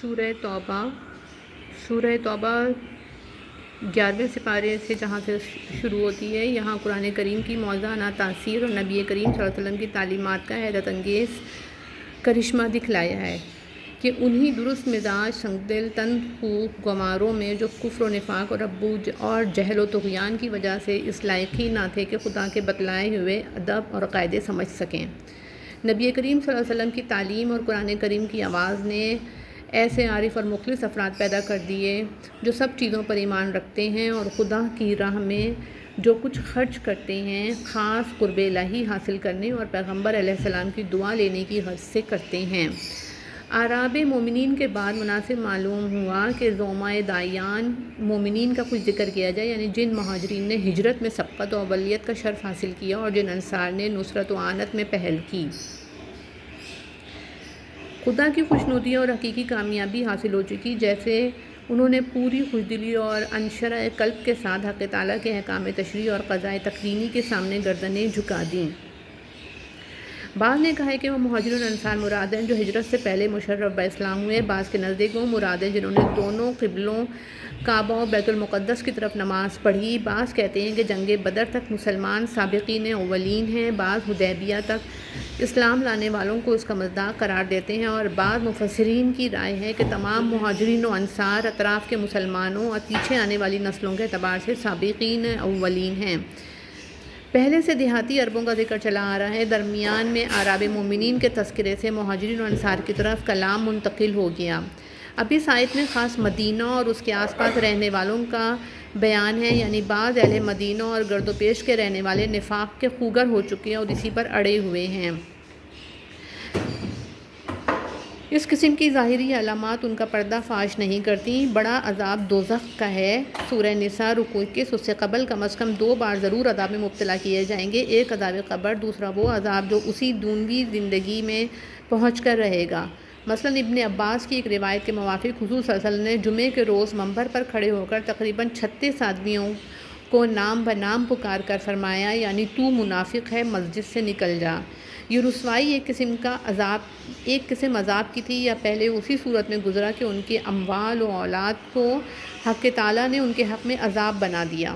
سورہ توبہ 11ویں سپارے سے جہاں سے شروع ہوتی ہے، یہاں قرآن کریم کی موضوعانہ تاثیر اور نبی کریم صلی اللہ علیہ وسلم کی تعلیمات کا حیرت انگیز کرشمہ دکھلایا ہے کہ انہی درست مزاج، سنگدل، تند خو گواروں میں جو کفر و نفاق اور جہل و طغیان کی وجہ سے اس لائق ہی نہ تھے کہ خدا کے بتلائے ہوئے ادب اور قاعدے سمجھ سکیں۔ نبی کریم صلی اللہ علیہ وسلم کی تعلیم اور قرآن کریم کی آواز نے ایسے عارف اور مخلص افراد پیدا کر دیے جو سب چیزوں پر ایمان رکھتے ہیں اور خدا کی راہ میں جو کچھ خرچ کرتے ہیں خاص قرب الہی حاصل کرنے اور پیغمبر علیہ السلام کی دعا لینے کی غرض سے کرتے ہیں۔ اعراب مومنین کے بعد مناسب معلوم ہوا کہ زومائے داعیان مومنین کا کچھ ذکر کیا جائے، یعنی جن مہاجرین نے ہجرت میں سبقت و اولیت کا شرف حاصل کیا اور جن انصار نے نصرت و اعانت میں پہل کی۔ خدا کی خوشنودی اور حقیقی کامیابی حاصل ہو چکی، جیسے انہوں نے پوری خوشدلی اور انشرح قلب کے ساتھ حق تعالیٰ کے احکام تشریع اور قضائے تکوینی کے سامنے گردنیں جھکا دیں۔ بعض نے کہا ہے کہ وہ مہاجرون انصار مراد ہیں جو ہجرت سے پہلے مشرف باسلام ہوئے، بعض کے نزدیک وہ مراد ہیں جنہوں نے دونوں قبلوں کعبہ و بیت المقدس کی طرف نماز پڑھی، بعض کہتے ہیں کہ جنگ بدر تک مسلمان سابقین اولین ہیں، بعض حدیبیہ تک اسلام لانے والوں کو اس کا مصداق قرار دیتے ہیں، اور بعض مفسرین کی رائے ہے کہ تمام مہاجرین و انصار اطراف کے مسلمانوں اور پیچھے آنے والی نسلوں کے اعتبار سے سابقین اولین ہیں۔ پہلے سے دیہاتی عربوں کا ذکر چلا آ رہا ہے، درمیان میں اعراب مومنین کے تذکرے سے مہاجرین و انصار کی طرف کلام منتقل ہو گیا۔ اب اس آیت میں خاص مدینہ اور اس کے آس پاس رہنے والوں کا بیان ہے، یعنی بعض اہل مدینہ اور گرد و پیش کے رہنے والے نفاق کے خوگر ہو چکے ہیں اور اسی پر اڑے ہوئے ہیں۔ اس قسم کی ظاہری علامات ان کا پردہ فاش نہیں کرتی۔ بڑا عذاب دوزخ کا ہے۔ سورہ نساء رکوع 21، اس سے قبل کم از کم 2 بار ضرور عذاب میں مبتلا کیے جائیں گے، ایک عذاب قبر، دوسرا وہ عذاب جو اسی دنیوی زندگی میں پہنچ کر رہے گا۔ مثلاً ابن عباس کی ایک روایت کے موافق حضور صلی اللہ علیہ وسلم نے جمعے کے روز منبر پر کھڑے ہو کر تقریباً 36 آدمیوں کو نام بنام پکار کر فرمایا، یعنی تو منافق ہے، مسجد سے نکل جا۔ یہ رسوائی ایک قسم عذاب کی تھی، یا پہلے اسی صورت میں گزرا کہ ان کے اموال و اولاد کو حق تعالیٰ نے ان کے حق میں عذاب بنا دیا،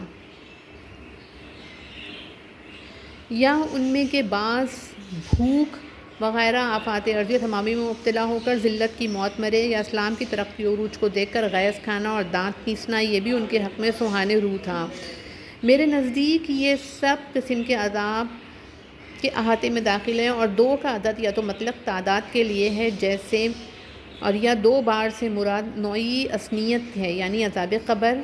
یا ان میں کے بعض بھوک وغیرہ آفات ارضی تمامی میں مبتلا ہو کر ذلت کی موت مرے، یا اسلام کی ترقی و عروج کو دیکھ کر غیظ کھانا اور دانت پیسنا، یہ بھی ان کے حق میں سوہانے روح تھا۔ میرے نزدیک یہ سب قسم کے عذاب کے احاطے میں داخل ہیں، اور 2 کا عدد یا تو مطلق تعداد کے لیے ہے جیسے، اور یا 2 بار سے مراد نوعی اسنیت ہے، یعنی عذاب قبر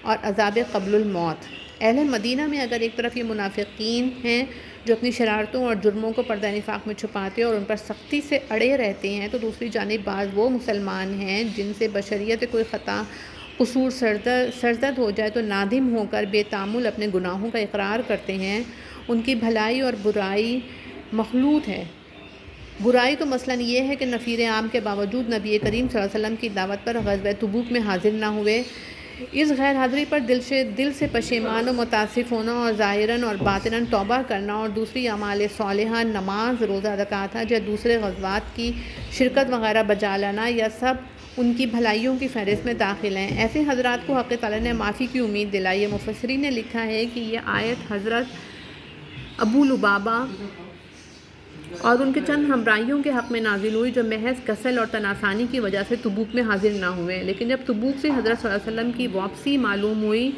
اور عذاب قبل الموت۔ اہل مدینہ میں اگر ایک طرف یہ منافقین ہیں جو اپنی شرارتوں اور جرموں کو پردہ نفاق میں چھپاتے اور ان پر سختی سے اڑے رہتے ہیں، تو دوسری جانب بعض وہ مسلمان ہیں جن سے بشریت کوئی خطا قصور سرزد ہو جائے تو نادم ہو کر بے تامل اپنے گناہوں کا اقرار کرتے ہیں۔ ان کی بھلائی اور برائی مخلوط ہے۔ برائی تو مثلاً یہ ہے کہ نفیر عام کے باوجود نبی کریم صلی اللہ علیہ وسلم کی دعوت پر غزوہ تبوک میں حاضر نہ ہوئے، اس غیر حاضری پر دل سے پشیمان و متاسف ہونا اور ظاہراً اور باطناً توبہ کرنا، اور دوسری اعمال صالحہ، نماز، روزہ، زکوٰۃ، حج یا دوسرے غزوات کی شرکت وغیرہ بجا لانا، یہ سب ان کی بھلائیوں کی فہرست میں داخل ہیں۔ ایسے حضرات کو حق تعالیٰ نے معافی کی امید دلائی ہے۔ مفسرین نے لکھا ہے کہ یہ آیت حضرت ابو لبابہ اور ان کے چند ہمراہیوں کے حق میں نازل ہوئی جو محض کسل اور تناسانی کی وجہ سے تبوک میں حاضر نہ ہوئے، لیکن جب تبوک سے حضرت صلی اللہ علیہ وسلم کی واپسی معلوم ہوئی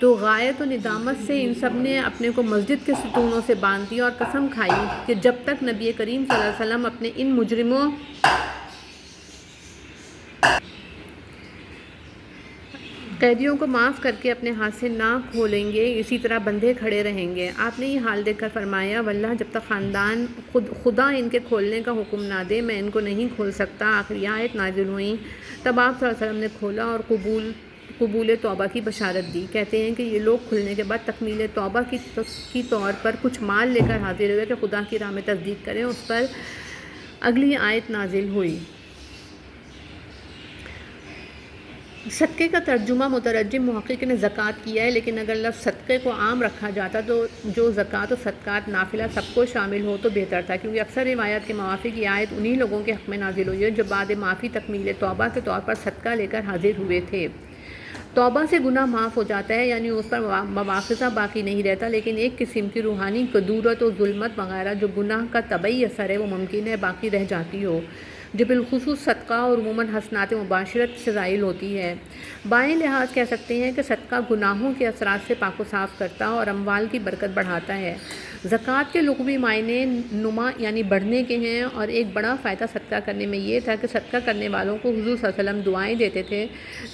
تو غایت و ندامت سے ان سب نے اپنے کو مسجد کے ستونوں سے باندھ دیا اور قسم کھائی کہ جب تک نبی کریم صلی اللہ علیہ وسلم اپنے ان مجرموں قیدیوں کو معاف کر کے اپنے ہاتھ سے نہ کھولیں گے، اسی طرح بندھے کھڑے رہیں گے۔ آپ نے یہ حال دیکھ کر فرمایا، واللہ جب تک خاندان خدا ان کے کھولنے کا حکم نہ دے میں ان کو نہیں کھول سکتا۔ آخری آیت نازل ہوئی، تب آپ صلی اللہ علیہ وسلم نے کھولا اور قبول توبہ کی بشارت دی۔ کہتے ہیں کہ یہ لوگ کھلنے کے بعد تکمیل توبہ کی طور پر کچھ مال لے کر حاضر ہوئے کہ خدا کی راہ میں تصدیق کریں۔ اس پر اگلی آیت نازل ہوئی، صدقے کا ترجمہ مترجم محقق نے زکوٰۃ کیا ہے، لیکن اگر لفظ صدقے کو عام رکھا جاتا تو جو زکوٰۃ و صدقات نافلہ سب کو شامل ہو تو بہتر تھا، کیونکہ اکثر روایات کے موافق یہ آیت انہی لوگوں کے حق میں نازل ہوئی ہے جو بعد معافی تکمیل توبہ کے طور پر صدقہ لے کر حاضر ہوئے تھے۔ توبہ سے گناہ معاف ہو جاتا ہے، یعنی اس پر مواخذہ باقی نہیں رہتا، لیکن ایک قسم کی روحانی کدورت و ظلمت وغیرہ جو گناہ کا طبعی اثر ہے وہ ممکن ہے باقی رہ جاتی ہو، جو بالخصوص صدقہ اور عموماً حسنات مباشرت سے زائل ہوتی ہے۔ بائیں لحاظ کہہ سکتے ہیں کہ صدقہ گناہوں کے اثرات سے پاک و صاف کرتا اور اموال کی برکت بڑھاتا ہے۔ زکوٰۃ کے لغوی معنی نما یعنی بڑھنے کے ہیں، اور ایک بڑا فائدہ صدقہ کرنے میں یہ تھا کہ صدقہ کرنے والوں کو حضور صلی اللہ علیہ وسلم دعائیں دیتے تھے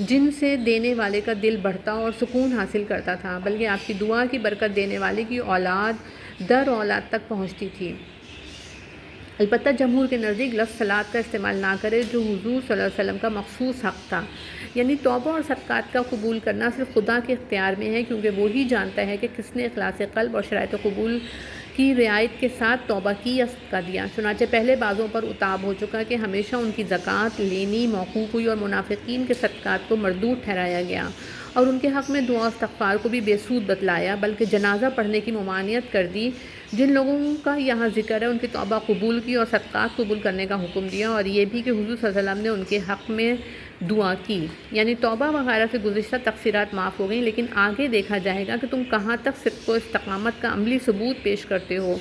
جن سے دینے والے کا دل بڑھتا اور سکون حاصل کرتا تھا، بلکہ آپ کی دعا کی برکت دینے والے کی اولاد در اولاد تک پہنچتی تھی۔ البتہ جمہور کے نزدیک لفظ صلاۃ کا استعمال نہ کرے، جو حضور صلی اللہ علیہ وسلم کا مخصوص حق تھا، یعنی توبہ اور صدقات کا قبول کرنا صرف خدا کے اختیار میں ہے، کیونکہ وہی جانتا ہے کہ کس نے اخلاص قلب اور شرائط قبول کی رعایت کے ساتھ توبہ کی یا صدقہ دیا۔ چنانچہ پہلے بعضوں پر اتاب ہو چکا کہ ہمیشہ ان کی زکوٰۃ لینی موقوف ہوئی اور منافقین کے صدقات کو مردود ٹھہرایا گیا، اور ان کے حق میں دعا و استغفار کو بھی بے سود بتلایا، بلکہ جنازہ پڑھنے کی ممانعت کر دی۔ جن لوگوں کا یہاں ذکر ہے ان کی توبہ قبول کی اور صدقات قبول کرنے کا حکم دیا، اور یہ بھی کہ حضور صلی اللہ علیہ وسلم نے ان کے حق میں دعا کی، یعنی توبہ وغیرہ سے گزشتہ تقصیرات معاف ہو گئیں، لیکن آگے دیکھا جائے گا کہ تم کہاں تک صدق و استقامت کا عملی ثبوت پیش کرتے ہو۔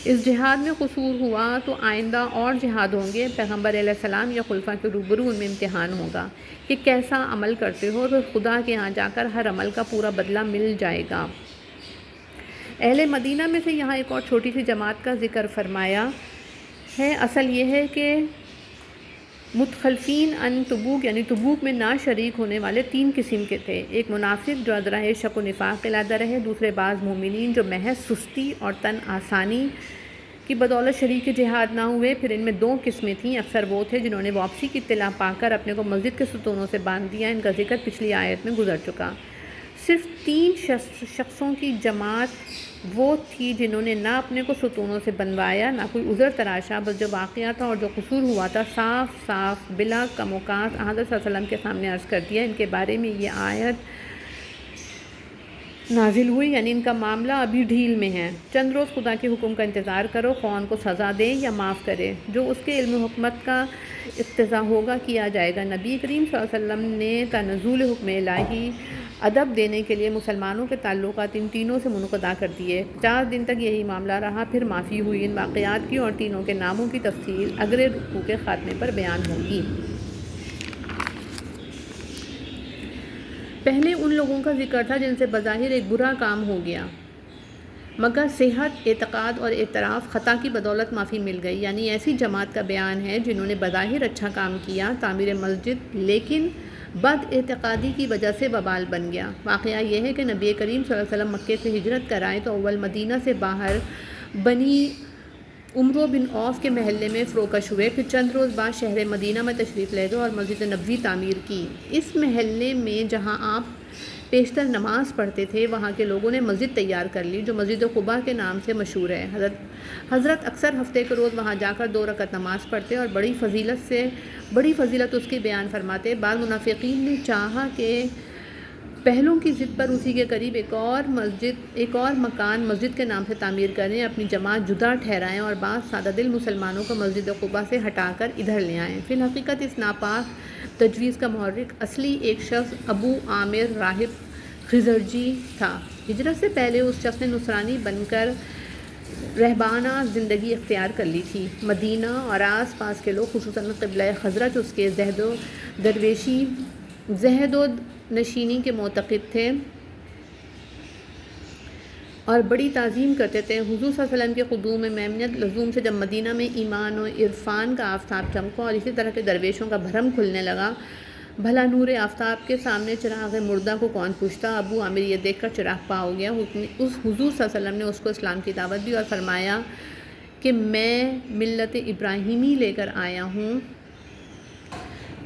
اس جہاد میں قصور ہوا تو آئندہ اور جہاد ہوں گے، پیغمبر علیہ السلام یا خلفاء کے روبرو ان میں امتحان ہوگا کہ کیسا عمل کرتے ہو، تو خدا کے ہاں جا کر ہر عمل کا پورا بدلہ مل جائے گا۔ اہل مدینہ میں سے یہاں ایک اور چھوٹی سی جماعت کا ذکر فرمایا ہے۔ اصل یہ ہے کہ متخلفین ان تبوک یعنی تبوک میں نہ شریک ہونے والے تین قسم کے تھے، ایک منافق جو ادراہ شک و نفاق کے لادہ رہے، دوسرے بعض مومنین جو محض سستی اور تن آسانی کی بدولت شریک جہاد نہ ہوئے، پھر ان میں دو قسمیں تھیں، اکثر وہ تھے جنہوں نے واپسی کی اطلاع پا کر اپنے کو مسجد کے ستونوں سے باندھ دیا۔ ان کا ذکر پچھلی آیت میں گزر چکا۔ صرف تین شخصوں کی جماعت وہ تھی جنہوں نے نہ اپنے کو ستونوں سے بنوایا، نہ کوئی عذر تراشا، بس جو واقعہ تھا اور جو قصور ہوا تھا صاف صاف بلا کم و کاس حضرت صلی اللہ علیہ وسلم کے سامنے عرض کر دیا۔ ان کے بارے میں یہ آیت نازل ہوئی، یعنی ان کا معاملہ ابھی ڈھیل میں ہے، چند روز خدا کے حکم کا انتظار کرو، خواہ ان کو سزا دے یا معاف کرے، جو اس کے علم و حکمت کا اقتضا ہوگا کیا جائے گا۔ نبی کریم صلی اللہ علیہ وسلم نے تنزل حکم الہی ادب دینے کے لیے مسلمانوں کے تعلقات ان تینوں سے منقطع کر دیے۔ 50 دن تک یہی معاملہ رہا، پھر معافی ہوئی۔ ان واقعات کی اور تینوں کے ناموں کی تفصیل اگلے رکوع کے خاتمے پر بیان ہوگی۔ پہلے ان لوگوں کا ذکر تھا جن سے بظاہر ایک برا کام ہو گیا، مگر صحت، اعتقاد اور اعتراف خطا کی بدولت معافی مل گئی، یعنی ایسی جماعت کا بیان ہے جنہوں نے بظاہر اچھا کام کیا، تعمیر مسجد، لیکن بد اعتقادی کی وجہ سے وبال بن گیا۔ واقعہ یہ ہے کہ نبی کریم صلی اللہ علیہ وسلم مکے سے ہجرت کر آئے تو اول مدینہ سے باہر بنی عمرو بن عوف کے محلے میں فروکش ہوئے، پھر چند روز بعد شہر مدینہ میں تشریف لے گئے اور مسجد نبوی تعمیر کی۔ اس محلے میں جہاں آپ پیشتر نماز پڑھتے تھے، وہاں کے لوگوں نے مسجد تیار کر لی جو مسجد قباء کے نام سے مشہور ہے۔ حضرت اکثر ہفتے کے روز وہاں جا کر 2 رکعت نماز پڑھتے اور بڑی فضیلت اس کی بیان فرماتے۔ بعض منافقین نے چاہا کہ پہلوں کی ضد پر اسی کے قریب ایک اور مکان مسجد کے نام سے تعمیر کریں، اپنی جماعت جدا ٹھہرائیں اور بعض سادہ دل مسلمانوں کو مسجد قباء سے ہٹا کر ادھر لے آئیں۔ فی الحقیقت اس ناپاک تجویز کا محرک اصلی ایک شخص ابو عامر راہب خزرجی تھا۔ ہجرت سے پہلے اس شخص نے نصرانی بن کر رہبانہ زندگی اختیار کر لی تھی۔ مدینہ اور آس پاس کے لوگ خصوصاً قبلہ خزرج اس کے زہد و نشینی کے معتقد تھے اور بڑی تعظیم کرتے تھے۔ حضور صلی اللہ علیہ وسلم کے قدوم میمنت لزوم سے جب مدینہ میں ایمان و عرفان کا آفتاب چمکا اور اسی طرح کے درویشوں کا بھرم کھلنے لگا، بھلا نور آفتاب کے سامنے چراغ مردہ کو کون پوچھتا، ابو عامر یہ دیکھ کر چراغ پا ہو گیا۔ اس حضور صلی اللہ علیہ وسلم نے اس کو اسلام کی دعوت دی اور فرمایا کہ میں ملت ابراہیمی لے کر آیا ہوں۔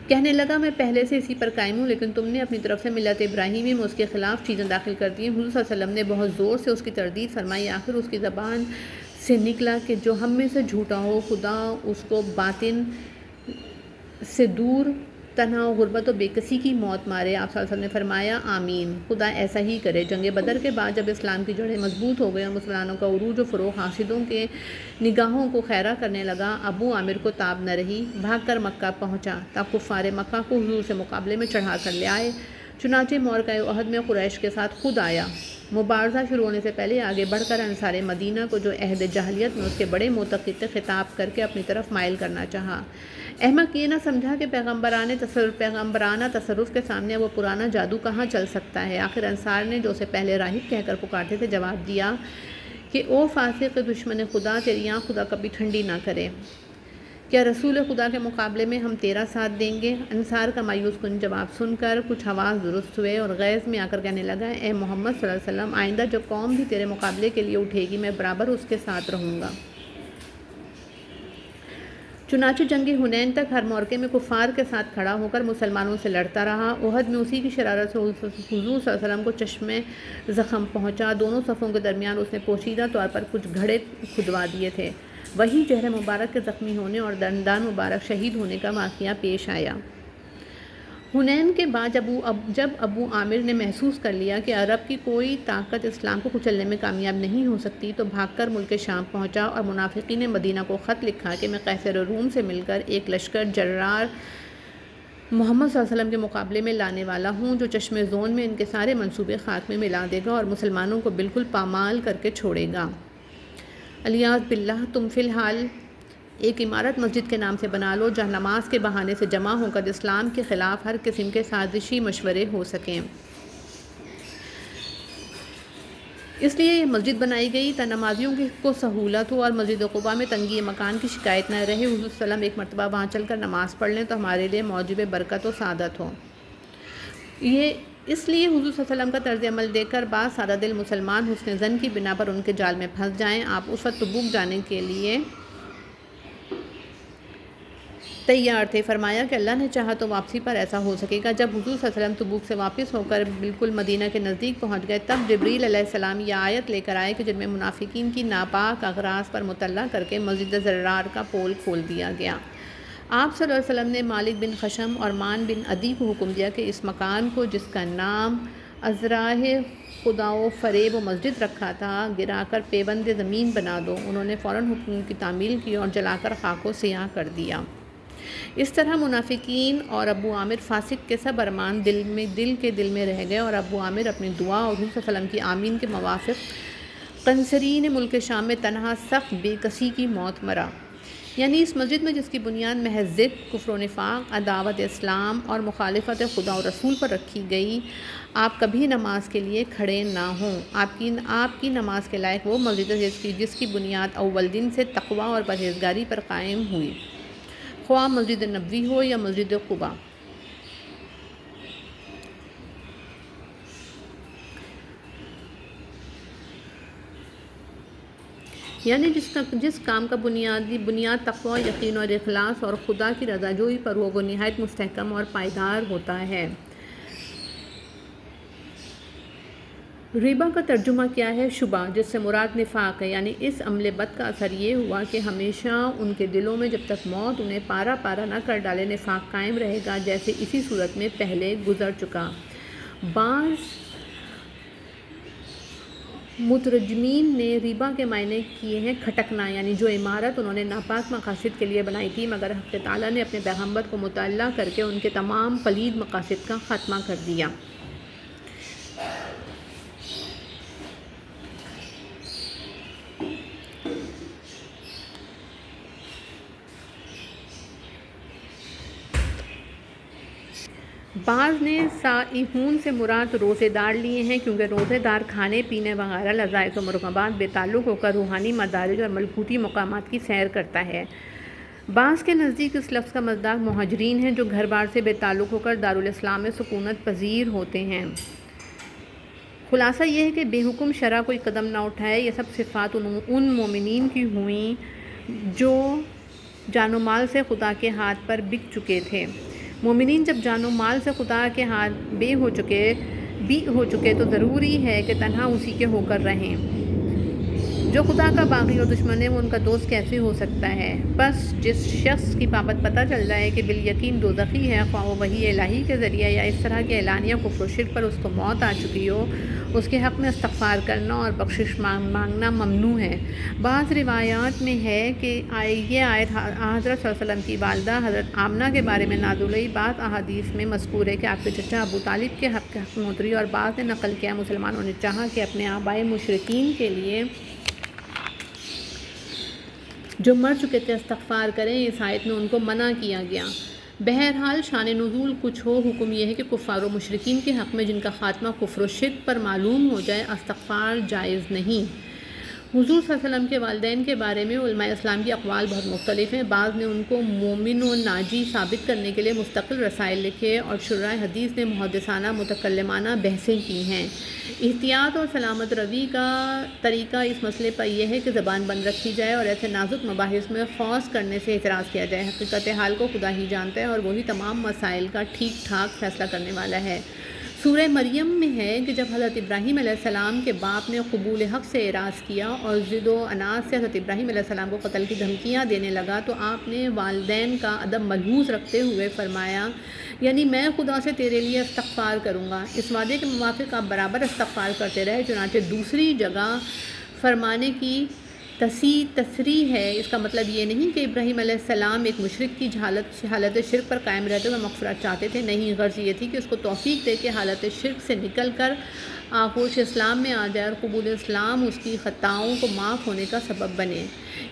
کہنے لگا میں پہلے سے اسی پر قائم ہوں، لیکن تم نے اپنی طرف سے ملت ابراہیمی میں اس کے خلاف چیزیں داخل کر دی ہیں۔ حضور صلی اللہ علیہ وسلم نے بہت زور سے اس کی تردید فرمائی، آخر اس کی زبان سے نکلا کہ جو ہم میں سے جھوٹا ہو، خدا اس کو باطن سے دور تنہا و غربت و بے کسی کی موت مارے۔ آپ صلی اللہ علیہ وسلم نے فرمایا آمین، خدا ایسا ہی کرے۔ جنگ بدر کے بعد جب اسلام کی جڑیں مضبوط ہو گئے اور مسلمانوں کا عروج و فروغ حاسدوں کے نگاہوں کو خیرہ کرنے لگا، ابو عامر کو تاب نہ رہی، بھاگ کر مکہ پہنچا تا کفار مکہ کو حضور سے مقابلے میں چڑھا کر لے آئے۔ چنانچہ معرکہ احد میں قریش کے ساتھ خود آیا۔ مبارزہ شروع ہونے سے پہلے آگے بڑھ کر انصار مدینہ کو جو عہد جاہلیت میں اس کے بڑے معتقد تھے خطاب کر کے اپنی طرف مائل کرنا چاہا۔ احمق یہ نہ سمجھا کہ پیغمبرانہ تصرف کے سامنے وہ پرانا جادو کہاں چل سکتا ہے۔ آخر انصار نے جو اسے پہلے راہب کہہ کر پکارتے تھے جواب دیا کہ او فاسق دشمن خدا، تیری آنکھ خدا کبھی ٹھنڈی نہ کرے، کیا رسول خدا کے مقابلے میں ہم تیرا ساتھ دیں گے؟ انصار کا مایوس کن جواب سن کر کچھ حواس درست ہوئے اور غیظ میں آ کر کہنے لگا، اے محمد صلی اللہ علیہ وسلم، آئندہ جو قوم بھی تیرے مقابلے کے لیے اٹھے گی میں برابر اس کے ساتھ رہوں گا۔ چنانچہ جنگ حنین تک ہر موقع میں کفار کے ساتھ کھڑا ہو کر مسلمانوں سے لڑتا رہا۔ احد میں اسی کی شرارت سے حضور صلی اللہ علیہ وسلم کو چشمے زخم پہنچا۔ دونوں صفوں کے درمیان اس نے پوشیدہ طور پر کچھ گھڑے کھدوا دیے تھے۔ وہی چہرے مبارک کے زخمی ہونے اور دندان مبارک شہید ہونے کا واقعہ پیش آیا۔ حنین کے بعد جب ابو عامر نے محسوس کر لیا کہ عرب کی کوئی طاقت اسلام کو کچلنے میں کامیاب نہیں ہو سکتی، تو بھاگ کر ملک شام پہنچا اور منافقین مدینہ کو خط لکھا کہ میں قیصر روم سے مل کر ایک لشکر جرار محمد صلی اللہ علیہ وسلم کے مقابلے میں لانے والا ہوں، جو چشمے زون میں ان کے سارے منصوبے خاک میں ملا دے گا اور مسلمانوں کو بالکل پامال کر کے چھوڑے گا۔ الیاذ باللہ، تم فی الحال ایک عمارت مسجد کے نام سے بنا لو جہاں نماز کے بہانے سے جمع ہو کر اسلام کے خلاف ہر قسم کے سازشی مشورے ہو سکیں۔ اس لیے یہ مسجد بنائی گئی تا نمازیوں کو سہولت ہو اور مسجد قباء میں تنگی مکان کی شکایت نہ رہے۔ حضور صلی اللہ علیہ وسلم ایک مرتبہ وہاں چل کر نماز پڑھ لیں تو ہمارے لیے موجب برکت و سعادت ہو۔ اس لیے حضور صلی اللہ علیہ وسلم کا طرز عمل دیکھ کر بعض سادہ دل مسلمان حسن ظن کی بنا پر ان کے جال میں پھنس جائیں۔ آپ اس وقت تبوک جانے کے لیے تیار تھے۔ فرمایا کہ اللہ نے چاہا تو واپسی پر ایسا ہو سکے گا۔ جب حضور صلی اللہ علیہ وسلم تبوک سے واپس ہو کر بالکل مدینہ کے نزدیک پہنچ گئے، تب جبریل علیہ السلام یہ آیت لے کر آئے کہ جن میں منافقین کی ناپاک اغراض پر مطلع کر کے مسجد زرار کا پول کھول دیا گیا۔ آپ صلی اللہ علیہ وسلم نے مالک بن خشم اور مان بن عدی کو حکم دیا کہ اس مکان کو جس کا نام ازراہ خدا و فریب و مسجد رکھا تھا گرا کر پیوند زمین بنا دو۔ انہوں نے فوراً حکم کی تعمیل کی اور جلا کر خاک و سیاہ کر دیا۔ اس طرح منافقین اور ابو عامر فاسق کے سب ارمان دل میں رہ گئے اور ابو عامر اپنی دعا اور حضور صلی اللہ علیہ وسلم کی آمین کے موافق قنصرین ملک شام میں تنہا سخت بے کسی کی موت مرا۔ یعنی اس مسجد میں جس کی بنیاد محض ضد، کفر و نفاق، عداوت اسلام اور مخالفت خدا و رسول پر رکھی گئی، آپ کبھی نماز کے لیے کھڑے نہ ہوں۔ آپ کی نماز کے لائق وہ مسجد ہے جس کی بنیاد اول دن سے تقویٰ اور پرہیزگاری پر قائم ہوئی، خواہ مسجد نبوی ہو یا مسجد قباء۔ یعنی جس کام کا بنیاد تقویٰ، یقین اور اخلاص اور خدا کی رضا جوئی پر ہو، وہ نہایت مستحکم اور پائیدار ہوتا ہے۔ ربا کا ترجمہ کیا ہے؟ شبہ، جس سے مراد نفاق ہے۔ یعنی اس عمل بد کا اثر یہ ہوا کہ ہمیشہ ان کے دلوں میں جب تک موت انہیں پارا پارا نہ کر ڈالے نفاق قائم رہے گا، جیسے اسی صورت میں پہلے گزر چکا۔ بعض مترجمین نے ربا کے معنی کیے ہیں کھٹکنا، یعنی جو عمارت انہوں نے ناپاک مقاصد کے لیے بنائی تھی، مگر حق تعالیٰ نے اپنے پیغمبر کو مطلع کر کے ان کے تمام پلید مقاصد کا خاتمہ کر دیا۔ بعض نے سائحون سے مراد روزے دار لیے ہیں، کیونکہ روزے دار کھانے پینے وغیرہ لذائذ و مرغوبات بے تعلق ہو کر روحانی مدارج اور ملکوتی مقامات کی سیر کرتا ہے۔ بعض کے نزدیک اس لفظ کا مصداق مہاجرین ہیں، جو گھر بار سے بے تعلق ہو کر دارالاسلام میں سکونت پذیر ہوتے ہیں۔ خلاصہ یہ ہے کہ بے حکم شرع کوئی قدم نہ اٹھائے۔ یہ سب صفات ان مومنین کی ہوئیں جو جان و مال سے خدا کے ہاتھ پر بک چکے تھے۔ مومنین جب جان و مال سے خدا کے ہاتھ بے ہو چکے تو ضروری ہے کہ تنہا اسی کے ہو کر رہیں۔ جو خدا کا باغی اور دشمن ہے وہ ان کا دوست کیسے ہو سکتا ہے؟ بس جس شخص کی بابت پتہ چل جائے کہ بالیقین دوزخی ہے، خواہ وہ وحی الہی کے ذریعے یا اس طرح کے اعلانیہ کفر و شرک پر اس کو موت آ چکی ہو، اس کے حق میں استغفار کرنا اور بخشش مانگنا ممنوع ہے۔ بعض روایات میں ہے کہ یہ آیت حضرت صلی اللہ علیہ وسلم کی والدہ حضرت آمنہ کے بارے میں نازل ہوئی۔ بعض احادیث میں مذکور ہے کہ آپ کے چچا ابو طالب کے حق میں اتری، اور بعض نے نقل کیا مسلمانوں نے چاہا کہ اپنے آبائے مشرکین کے لیے جو مر چکے تھے استغفار کریں۔ اس آیت میں ان کو منع کیا گیا۔ بہرحال شان نزول کچھ ہو، حکم یہ ہے کہ کفار و مشرکین کے حق میں جن کا خاتمہ کفر و شرک پر معلوم ہو جائے استغفار جائز نہیں۔ حضور صلی اللہ علیہ وسلم کے والدین کے بارے میں علماء اسلام کی اقوال بہت مختلف ہیں۔ بعض نے ان کو مومن و ناجی ثابت کرنے کے لیے مستقل رسائل لکھے، اور شرح حدیث نے محدثانہ متکلمانہ بحثیں کی ہیں۔ احتیاط اور سلامت روی کا طریقہ اس مسئلے پر یہ ہے کہ زبان بند رکھی جائے اور ایسے نازک مباحث میں خوض کرنے سے اعتراض کیا جائے۔ حقیقت حال کو خدا ہی جانتا ہے، اور وہی تمام مسائل کا ٹھیک ٹھاک فیصلہ کرنے والا ہے۔ سورہ مریم میں ہے کہ جب حضرت ابراہیم علیہ السلام کے باپ نے قبول حق سے اعراض کیا اور ضد و عناد سے حضرت ابراہیم علیہ السلام کو قتل کی دھمکیاں دینے لگا، تو آپ نے والدین کا ادب ملحوظ رکھتے ہوئے فرمایا، یعنی میں خدا سے تیرے لیے استغفار کروں گا، اس وعدے کے موافق آپ برابر استغفار کرتے رہے۔ چنانچہ دوسری جگہ فرمانے کی تصریح ہے۔ اس کا مطلب یہ نہیں کہ ابراہیم علیہ السلام ایک مشرک کی حالت شرک پر قائم رہتے ہوئے مغفرت چاہتے تھے، نہیں، غرض یہ تھی کہ اس کو توفیق دے کے حالت شرک سے نکل کر آغوش اسلام میں آ جائے، اور قبول اسلام اس کی خطاؤں کو معاف ہونے کا سبب بنے۔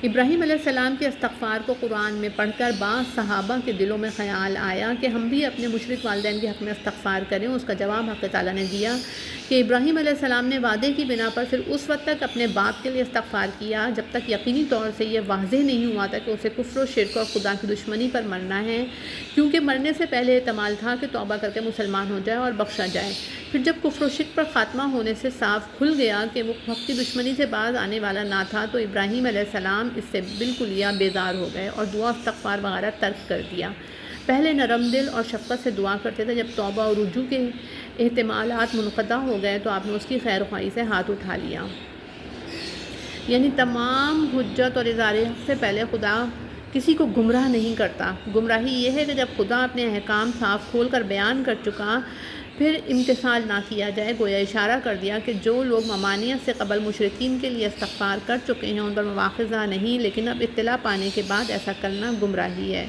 ابراہیم علیہ السلام کے استغفار کو قرآن میں پڑھ کر بعض صحابہ کے دلوں میں خیال آیا کہ ہم بھی اپنے مشرک والدین کے حق میں استغفار کریں۔ اس کا جواب حق تعالیٰ نے دیا کہ ابراہیم علیہ السلام نے وعدے کی بنا پر صرف اس وقت تک اپنے باپ کے لیے استغفار کیا جب تک یقینی طور سے یہ واضح نہیں ہوا تھا کہ اسے کفر و شرک اور خدا کی دشمنی پر مرنا ہے، کیونکہ مرنے سے پہلے احتمال تھا کہ توبہ کر کے مسلمان ہو جائے اور بخشا جائے۔ پھر جب کفر و شرک پر خاتمہ ہونے سے صاف کھل گیا کہ وہ حق کی دشمنی سے باز آنے والا نہ تھا، تو ابراہیم علیہ السلام اس سے بالکل یا بیزار ہو گئے اور دعا استغفار وغیرہ ترک کر دیا۔ پہلے نرم دل اور شفقت سے دعا کرتے تھے، جب توبہ اور رجوع کے احتمالات منقطع ہو گئے تو آپ نے اس کی خیر خواہی سے ہاتھ اٹھا لیا۔ یعنی تمام حجت اور اظہار حق سے پہلے خدا کسی کو گمراہ نہیں کرتا۔ گمراہی یہ ہے کہ جب خدا اپنے احکام صاف کھول کر بیان کر چکا پھر امتثال نہ کیا جائے۔ گویا اشارہ کر دیا کہ جو لوگ ممانعت سے قبل مشرکین کے لیے استغفار کر چکے ہیں ان پر مواخذہ نہیں، لیکن اب اطلاع پانے کے بعد ایسا کرنا گمراہی ہے۔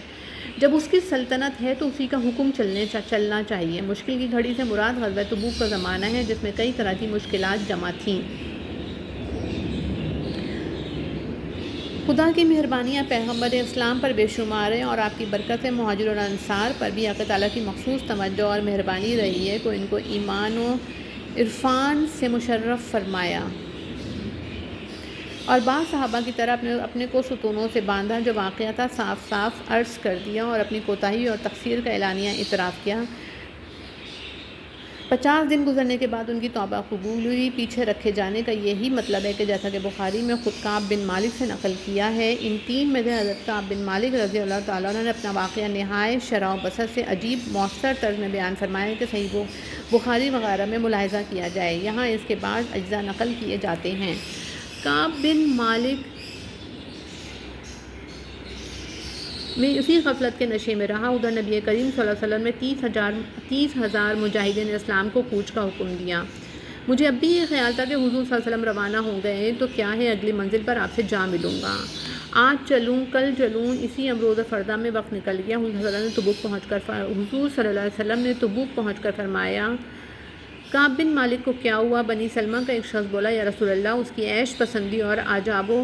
جب اس کی سلطنت ہے تو اسی کا حکم چلنا چاہیے۔ مشکل کی گھڑی سے مراد غزوہ تبوک کا زمانہ ہے، جس میں کئی طرح کی مشکلات جمع تھیں۔ خدا کی مہربانیاں پیغمبر اسلام پر بے شمار ہیں، اور آپ کی برکت سے مہاجر اور انصار پر بھی حق تعالیٰ کی مخصوص توجہ اور مہربانی رہی ہے، کو ان کو ایمان و عرفان سے مشرف فرمایا، اور بعض صحابہ کی طرح اپنے کو ستونوں سے باندھا، جو واقعہ تھا صاف صاف عرض کر دیا اور اپنی کوتاہی اور تقصیر کا اعلانیہ اعتراف کیا۔ 50 دن گزرنے کے بعد ان کی توبہ قبول ہوئی۔ پیچھے رکھے جانے کا یہی مطلب ہے کہ جیسا کہ بخاری میں خود کعب بن مالک سے نقل کیا ہے، ان تین میں سے حضرت کعب بن مالک رضی اللہ تعالیٰ عنہ نے اپنا واقعہ نہایت شرح و بسط سے عجیب مؤثر طرز میں بیان فرمایا کہ صحیح بخاری وغیرہ میں ملاحظہ کیا جائے۔ یہاں اس کے بعد اجزاء نقل کیے جاتے ہیں۔ کعب بن مالک میں اسی غفلت کے نشے میں رہا۔ ادھر نبی کریم صلی اللہ علیہ وسلم نے 30,000 مجاہدین اسلام کو کوچ کا حکم دیا۔ مجھے اب بھی یہ خیال تھا کہ حضور صلی اللہ علیہ وسلم روانہ ہو گئے ہیں، تو کیا ہے اگلی منزل پر آپ سے جا ملوں گا، آج چلوں کل چلوں۔ اسی امروز فردا میں وقت نکل گیا۔ حضور صلی اللہ علیہ وسلم نے تبوک پہنچ کر فرمایا، کعب بن مالک کو کیا ہوا؟ بنی سلمہ کا ایک شخص بولا، یا رسول اللہ، اس کی عیش پسندی اور عجاب و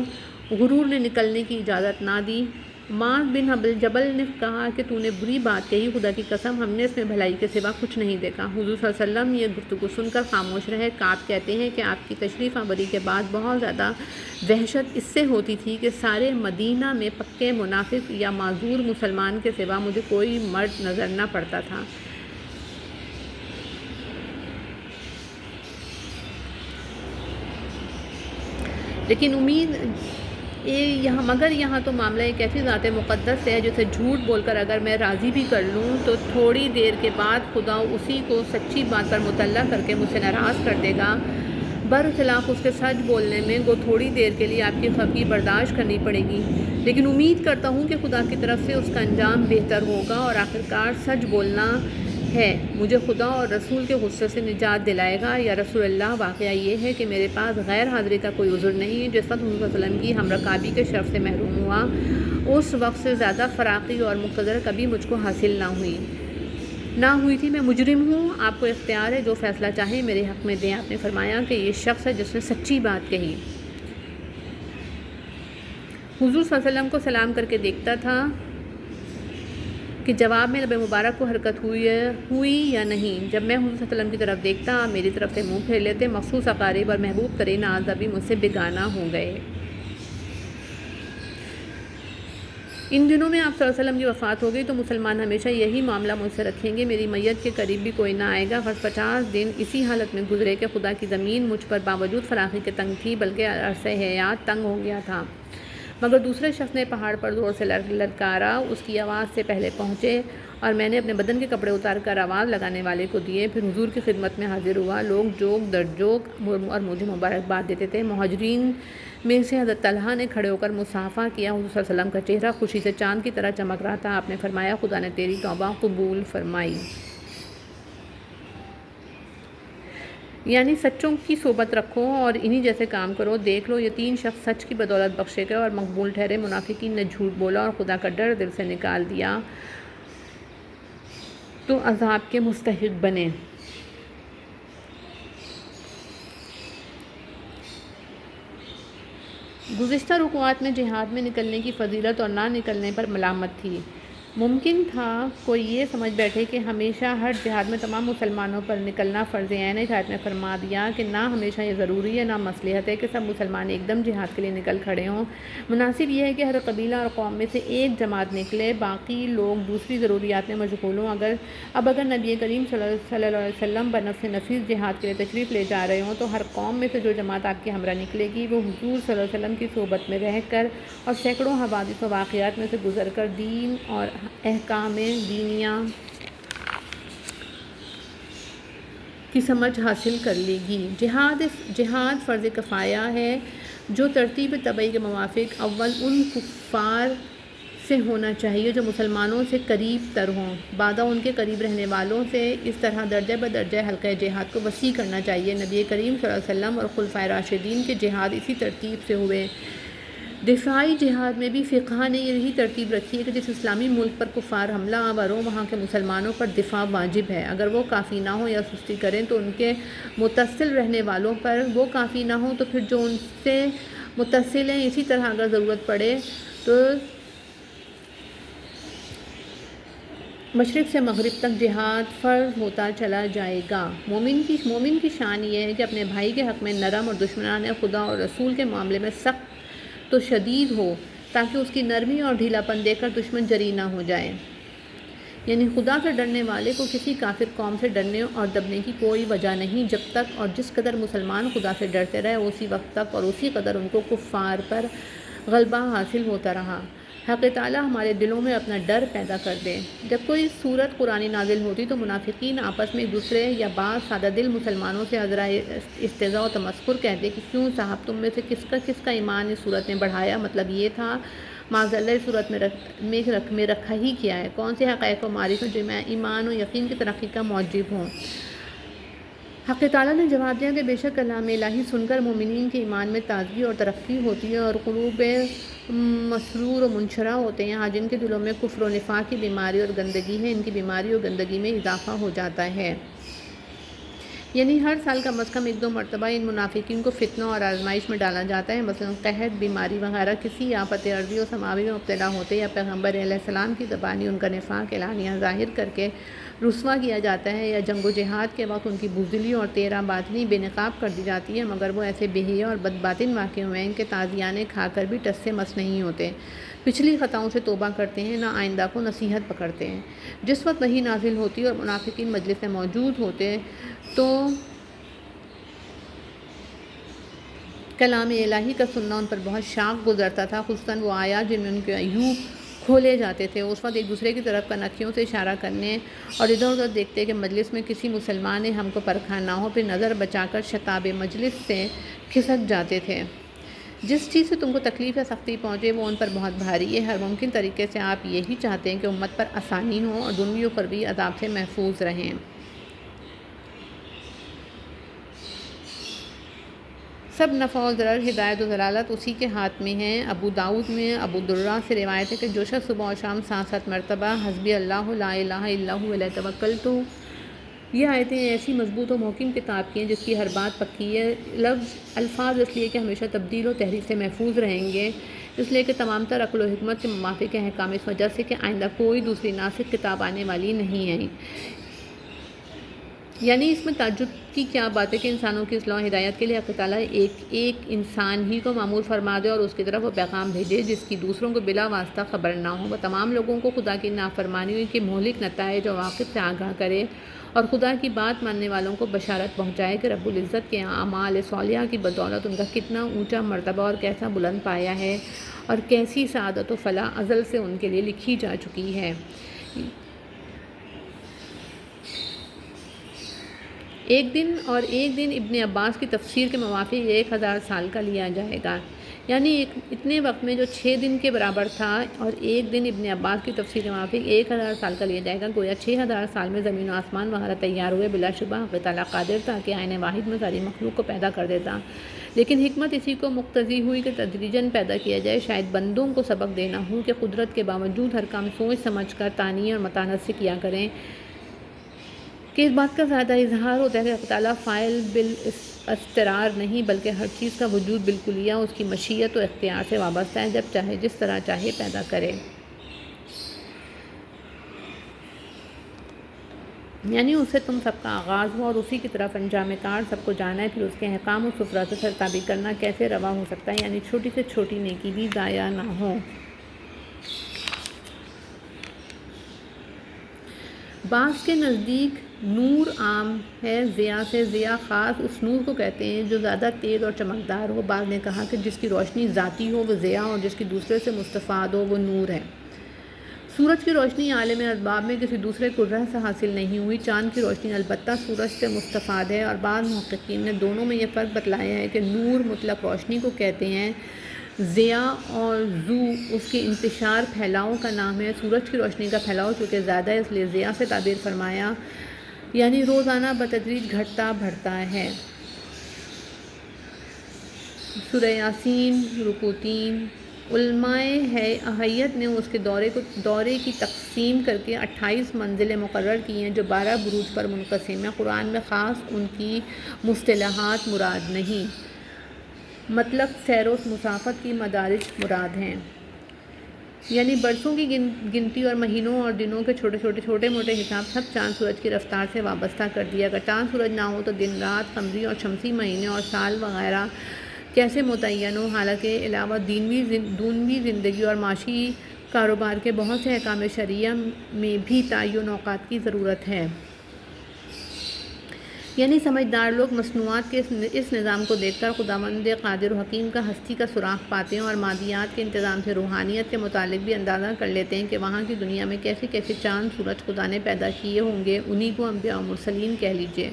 غرور نے نکلنے کی اجازت نہ دی۔ معاذ بن جبل نے کہا کہ تو نے بری بات کہی، خدا کی قسم ہم نے اس میں بھلائی کے سوا کچھ نہیں دیکھا۔ حضور صلی اللہ علیہ وسلم یہ گفتگو سن کر خاموش رہے۔ کعب کہتے ہیں کہ آپ کی تشریف آوری کے بعد بہت زیادہ وحشت اس سے ہوتی تھی کہ سارے مدینہ میں پکے منافق یا معذور مسلمان کے سوا مجھے کوئی مرد نظر نہ پڑتا تھا۔ لیکن مگر یہاں تو معاملہ ایک ایسی ذات مقدس ہے جسے جھوٹ بول کر اگر میں راضی بھی کر لوں تو تھوڑی دیر کے بعد خدا اسی کو سچی بات پر مطلع کر کے مجھ سے ناراض کر دے گا۔ برخلاف اس کے سچ بولنے میں گو تھوڑی دیر کے لیے آپ کی خفگی برداشت کرنی پڑے گی، لیکن امید کرتا ہوں کہ خدا کی طرف سے اس کا انجام بہتر ہوگا اور آخرکار سچ بولنا ہے مجھے خدا اور رسول کے غصے سے نجات دلائے گا۔ یا رسول اللہ، واقعہ یہ ہے کہ میرے پاس غیر حاضری کا کوئی عذر نہیں۔ جس وقت حضور صلی اللہ علیہ وسلم کی ہم رکابی کے شرف سے محروم ہوا، اس وقت سے زیادہ فراقی اور مقتدر کبھی مجھ کو حاصل نہ ہوئی تھی۔ میں مجرم ہوں، آپ کو اختیار ہے جو فیصلہ چاہیں میرے حق میں دیں۔ آپ نے فرمایا کہ یہ شخص ہے جس نے سچی بات کہی۔ حضور صلی اللہ علیہ وسلم کو سلام کر کے دیکھتا تھا کہ جواب میں لب مبارک کو حرکت ہوئی یا نہیں۔ جب میں حضور صلی اللہ علیہ وسلم کی طرف دیکھتا، آپ میری طرف سے منہ پھیر لیتے۔ مخصوص اقارب اور محبوب ترین اعزابی مجھ سے بیگانہ ہو گئے۔ ان دنوں میں آپ صلی اللہ علیہ وسلم کی وفات ہو گئی تو مسلمان ہمیشہ یہی معاملہ مجھ سے رکھیں گے، میری میت کے قریب بھی کوئی نہ آئے گا۔ بس 50 دن اسی حالت میں گزرے کہ خدا کی زمین مجھ پر باوجود فراخی کے تنگ تھی، بلکہ عرصہ حیات تنگ ہو گیا تھا۔ مگر دوسرے شخص نے پہاڑ پر زور سے للکارا، اس کی آواز سے پہلے پہنچے اور میں نے اپنے بدن کے کپڑے اتار کر آواز لگانے والے کو دیے، پھر حضور کی خدمت میں حاضر ہوا۔ لوگ جوک در جوک اور مجھے مبارکباد دیتے تھے۔ مہاجرین میں سے حضرت طلحہ نے کھڑے ہو کر مصافحہ کیا۔ حضور صلی اللہ علیہ وسلم کا چہرہ خوشی سے چاند کی طرح چمک رہا تھا۔ آپ نے فرمایا، خدا نے تیری توبہ قبول فرمائی۔ یعنی سچوں کی صحبت رکھو اور انہی جیسے کام کرو۔ دیکھ لو، یہ 3 شخص سچ کی بدولت بخشے گئے اور مقبول ٹھہرے۔ منافقین نے جھوٹ بولا اور خدا کا ڈر دل سے نکال دیا تو عذاب کے مستحق بنے۔ گزشتہ رکوعات میں جہاد میں نکلنے کی فضیلت اور نہ نکلنے پر ملامت تھی۔ ممکن تھا کوئی یہ سمجھ بیٹھے کہ ہمیشہ ہر جہاد میں تمام مسلمانوں پر نکلنا فرض عین ہے۔ ہدایت نے فرما دیا کہ نہ ہمیشہ یہ ضروری ہے، نہ مصلحت ہے کہ سب مسلمان ایک دم جہاد کے لیے نکل کھڑے ہوں۔ مناسب یہ ہے کہ ہر قبیلہ اور قوم میں سے ایک جماعت نکلے، باقی لوگ دوسری ضروریات میں مشغول ہوں۔ اگر نبی کریم صلی اللہ علیہ وسلم بنفس نفیس جہاد کے لیے تشریف لے جا رہے ہوں تو ہر قوم میں سے جو جماعت آپ کے ہمراہ نکلے گی وہ حضور صلی اللہ علیہ وسلم کی صحبت میں رہ کر اور سینکڑوں حوادث و واقعات میں سے گزر کر دین اور احکام دینیہ کی سمجھ حاصل کر لے گی۔ جہاد فرض کفایہ ہے جو ترتیب طبعی کے موافق اول ان کفار سے ہونا چاہیے جو مسلمانوں سے قریب تر ہوں، بعدہ ان کے قریب رہنے والوں سے۔ اس طرح درجہ بدرجہ حلقہ جہاد کو وسیع کرنا چاہیے۔ نبی کریم صلی اللہ علیہ وسلم اور خلفائے راشدین کے جہاد اسی ترتیب سے ہوئے۔ دفاعی جہاد میں بھی فقہ نے یہی ترتیب رکھی ہے کہ جس اسلامی ملک پر کفار حملہ آور ہوں وہاں کے مسلمانوں پر دفاع واجب ہے۔ اگر وہ کافی نہ ہو یا سستی کریں تو ان کے متصل رہنے والوں پر، وہ کافی نہ ہوں تو پھر جو ان سے متصل ہیں۔ اسی طرح اگر ضرورت پڑے تو مشرق سے مغرب تک جہاد فرض ہوتا چلا جائے گا۔ مومن کی شان یہ ہے کہ اپنے بھائی کے حق میں نرم اور دشمنان خدا اور رسول کے معاملے میں سخت تو شدید ہو، تاکہ اس کی نرمی اور ڈھیلا پن دیکھ کر دشمن جری نہ ہو جائے۔ یعنی خدا سے ڈرنے والے کو کسی کافر قوم سے ڈرنے اور دبنے کی کوئی وجہ نہیں، جب تک اور جس قدر مسلمان خدا سے ڈرتے رہے اسی وقت تک اور اسی قدر ان کو کفار پر غلبہ حاصل ہوتا رہا۔ حق تعالیٰ ہمارے دلوں میں اپنا ڈر پیدا کر دے۔ جب کوئی صورت قرآنی نازل ہوتی تو منافقین آپس میں ایک دوسرے یا بعض سادہ دل مسلمانوں سے عذرا استہزاء و تمسخر کہتے کہ کیوں صاحب تم میں سے کس کا ایمان اس صورت نے بڑھایا؟ مطلب یہ تھا معاذ اللہ اس صورت میں رکھا ہی کیا ہے؟ کون سے حقائق و معارف جو ایمان و یقین کی ترقی کا موجب ہوں؟ حق تعالیٰ نے جواب دیا کہ بے شک کلام الہی سن کر مومنین کے ایمان میں تازگی اور ترقی ہوتی ہے اور قلوب مسرور و منشرہ ہوتے ہیں۔ جن کے دلوں میں کفر و نفاق کی بیماری اور گندگی ہے، ان کی بیماری اور گندگی میں اضافہ ہو جاتا ہے۔ یعنی ہر سال کم از کم 1-2 مرتبہ ان منافقین کو فتنہ اور آزمائش میں ڈالا جاتا ہے، مثلا قحط، بیماری وغیرہ کسی آفت ارضی و سماوی میں مبتلا ہوتے یا پیغمبر علیہ السلام کی زبانی ان کا نفاق اعلانیہ ظاہر کر کے رسوا کیا جاتا ہے، یا جنگ و جہاد کے وقت ان کی بزدلی اور تیرہ باطنی بے نقاب کر دی جاتی ہے، مگر وہ ایسے بے اور بد باطن واقع ہوئے ہیں کہ تازیانے کھا کر بھی ٹس سے مس نہیں ہوتے، پچھلی خطاؤں سے توبہ کرتے ہیں، نہ آئندہ کو نصیحت پکڑتے ہیں۔ جس وقت وحی نازل ہوتی اور منافقین مجلس میں موجود ہوتے تو کلام الہی کا سننا ان پر بہت شاق گزرتا تھا، خصوصاً وہ آیات جن میں ان کے عیوب کھولے جاتے تھے۔ اس وقت ایک دوسرے کی طرف کنکھیوں سے اشارہ کرنے اور ادھر ادھر دیکھتے کہ مجلس میں کسی مسلمان نے ہم کو پرکھا نہ ہو، پھر نظر بچا کر شتاب مجلس سے کھسک جاتے تھے۔ جس چیز سے تم کو تکلیف یا سختی پہنچے وہ ان پر بہت بھاری ہے۔ ہر ممکن طریقے سے آپ یہی چاہتے ہیں کہ امت پر آسانی ہو اور دنیا پر بھی عذاب سے محفوظ رہیں۔ سب نفع و ضرر، ہدایت و ضلالت اسی کے ہاتھ میں ہیں۔ ابو داؤد میں ابو درہ سے روایت ہے کہ جو شخص صبح و شام 7 مرتبہ حسبی اللہ لا الہ الا هو علیہ توکلت، یہ آیتیں ایسی مضبوط و محکم کتاب کی ہیں جس کی ہر بات پکی ہے۔ الفاظ اس لیے کہ ہمیشہ تبدیل و تحریف سے محفوظ رہیں گے، اس لیے کہ تمام تر عقل و حکمت کے موافق احکام، اس وجہ سے کہ آئندہ کوئی دوسری ناسخ کتاب آنے والی نہیں ہے۔ یعنی اس میں تعجب کی کیا بات ہے کہ انسانوں کی اصلاح و ہدایت کے لیے اللہ تعالیٰ ایک انسان ہی کو مامور فرما دے اور اس کی طرف وہ پیغام بھیجے جس کی دوسروں کو بلا واسطہ خبر نہ ہو۔ وہ تمام لوگوں کو خدا کی نافرمانی کے مہلک نتائج و عواقب سے آگاہ کرے اور خدا کی بات ماننے والوں کو بشارت پہنچائے کہ رب العزت کے اعمال صالحہ کی بدولت ان کا کتنا اونچا مرتبہ اور کیسا بلند پایا ہے اور کیسی سعادت و فلاح ازل سے ان کے لیے لکھی جا چکی ہے۔ ایک دن ابن عباس کی تفسیر کے موافق 1000 سال کا لیا جائے گا، یعنی اتنے وقت میں جو 6 دن کے برابر تھا، اور ایک دن ابن عباس کی تفسیر کے موافق 1000 سال کا لیا جائے گا۔ گویا 6000 سال میں زمین و آسمان وغیرہ تیار ہوئے۔ بلا شبہ اللہ تعالیٰ قادر تھا کہ عین واحد میں ساری مخلوق کو پیدا کر دیتا، لیکن حکمت اسی کو مقتضی ہوئی کہ تدریجاً پیدا کیا جائے۔ شاید بندوں کو سبق دینا ہو کہ قدرت کے باوجود ہر کام سوچ سمجھ کر تانی اور متانت سے کیا کریں، کہ اس بات کا زیادہ اظہار ہوتا ہے کہ اللہ تعالیٰ فاعل بالاضطرار نہیں بلکہ ہر چیز کا وجود بالکلیہ اس کی مشیت و اختیار سے وابستہ ہے، جب چاہے جس طرح چاہے پیدا کرے۔ یعنی اس سے تم سب کا آغاز ہوا اور اسی کی طرف انجام کار سب کو جانا ہے، پھر اس کے احکام و سفرہ سے سرتابی کرنا کیسے روا ہو سکتا ہے، یعنی چھوٹی سے چھوٹی نیکی بھی ضائع نہ ہو۔ بعض کے نزدیک نور عام ہے، ضیاء سے ضیاء خاص اس نور کو کہتے ہیں جو زیادہ تیز اور چمکدار ہو۔ بعض نے کہا کہ جس کی روشنی ذاتی ہو وہ ضیاء اور جس کی دوسرے سے مستفاد ہو وہ نور ہے۔ سورج کی روشنی عالم اسباب میں کسی دوسرے قرہ سے حاصل نہیں ہوئی۔ چاند کی روشنی البتہ سورج سے مستفاد ہے، اور بعض محققین نے دونوں میں یہ فرق بتلایا ہے کہ نور مطلق روشنی کو کہتے ہیں، ضیاء اور ضو اس کے انتشار پھیلاؤ کا نام ہے۔ سورج کی روشنی کا پھیلاؤ چونکہ زیادہ ہے اس لیے ضیاء سے تعبیر فرمایا، یعنی روزانہ بتدریج گھٹتا بڑھتا ہے۔ سورہ یاسین رکوع 3۔ علماء ہیئت نے اس کے دورے کی تقسیم کر کے 28 منزلیں مقرر کی ہیں جو 12 بروج پر منقسم ہیں۔ قرآن میں خاص ان کی مصطلحات مراد نہیں، مطلق سیر و مسافت کی مدارج مراد ہیں، یعنی برسوں کی گنتی اور مہینوں اور دنوں کے چھوٹے موٹے حساب سب چاند سورج کی رفتار سے وابستہ کر دیا۔ اگر چاند سورج نہ ہو تو دن رات، قمری اور شمسی مہینے اور سال وغیرہ کیسے متعین ہو؟ حالانکہ علاوہ دنیوی زندگی اور معاشی کاروبار کے بہت سے احکام شرعیہ میں بھی تعین اوقات کی ضرورت ہے۔ یعنی سمجھدار لوگ مصنوعات کے اس نظام کو دیکھ کر خداوند قادر و حکیم کا ہستی کا سراغ پاتے ہیں اور مادیات کے انتظام سے روحانیت کے متعلق بھی اندازہ کر لیتے ہیں کہ وہاں کی دنیا میں کیسے کیسے چاند سورج خدا نے پیدا کیے ہوں گے۔ انہی کو انبیاء و مرسلین کہہ لیجئے۔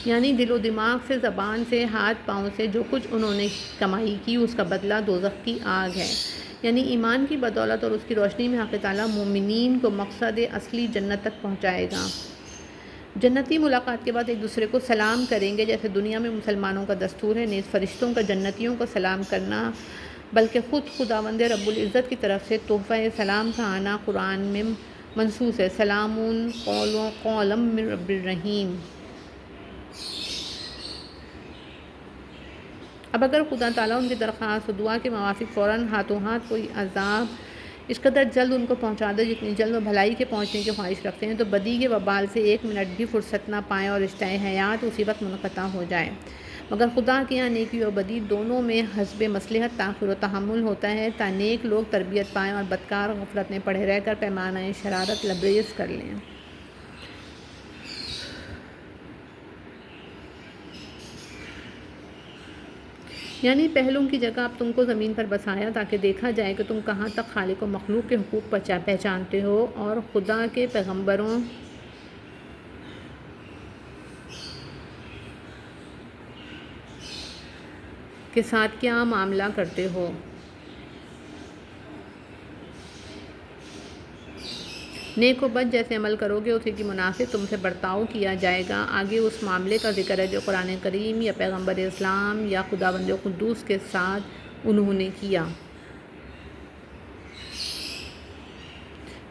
یعنی دل و دماغ سے، زبان سے، ہاتھ پاؤں سے جو کچھ انہوں نے کمائی کی اس کا بدلہ دوزخ کی آگ ہے۔ یعنی ایمان کی بدولت اور اس کی روشنی میں حق تعالیٰ مومنین کو مقصد اصلی جنت تک پہنچائے گا۔ جنتی ملاقات کے بعد ایک دوسرے کو سلام کریں گے جیسے دنیا میں مسلمانوں کا دستور ہے۔ نیز فرشتوں کا جنتیوں کو سلام کرنا بلکہ خود خداوند رب العزت کی طرف سے تحفہ سلام کا آنا قرآن میں منصوص ہے۔ سلام قولا من رب الرحیم۔ اب اگر خدا تعالیٰ ان کی درخواست و دعا کے موافق فوراً ہاتھوں ہاتھ کوئی عذاب اس قدر جلد ان کو پہنچا دے جتنی جلد وہ بھلائی کے پہنچنے کی خواہش رکھتے ہیں، تو بدی کے وبال سے 1 منٹ بھی فرصت نہ پائیں اور رشتہ حیات اسی وقت منقطع ہو جائے۔ مگر خدا کے یہاں نیکی و بدی دونوں میں حسب مصلحت تاخیر و تحمل ہوتا ہے تا نیک لوگ تربیت پائیں اور بدکار غفلت میں پڑے رہ کر پیمانہ شرارت لبریز کر لیں۔ یعنی پہلوں کی جگہ اب تم کو زمین پر بسایا تاکہ دیکھا جائے کہ تم کہاں تک خالق و مخلوق کے حقوق پہچانتے ہو اور خدا کے پیغمبروں کے ساتھ کیا معاملہ کرتے ہو۔ نیک و بد جیسے عمل کرو گے اسی کی مناسب تم سے برتاؤ کیا جائے گا۔ آگے اس معاملے کا ذکر ہے جو قرآن کریم یا پیغمبر اسلام یا خداوند قدوس کے ساتھ انہوں نے کیا،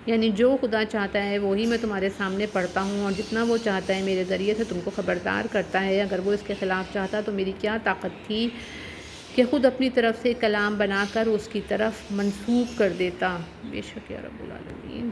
یعنی جو خدا چاہتا ہے وہی میں تمہارے سامنے پڑھتا ہوں، اور جتنا وہ چاہتا ہے میرے ذریعے سے تم کو خبردار کرتا ہے۔ اگر وہ اس کے خلاف چاہتا تو میری کیا طاقت تھی کہ خود اپنی طرف سے کلام بنا کر اس کی طرف منسوب کر دیتا۔ بے شک یا رب العالمین۔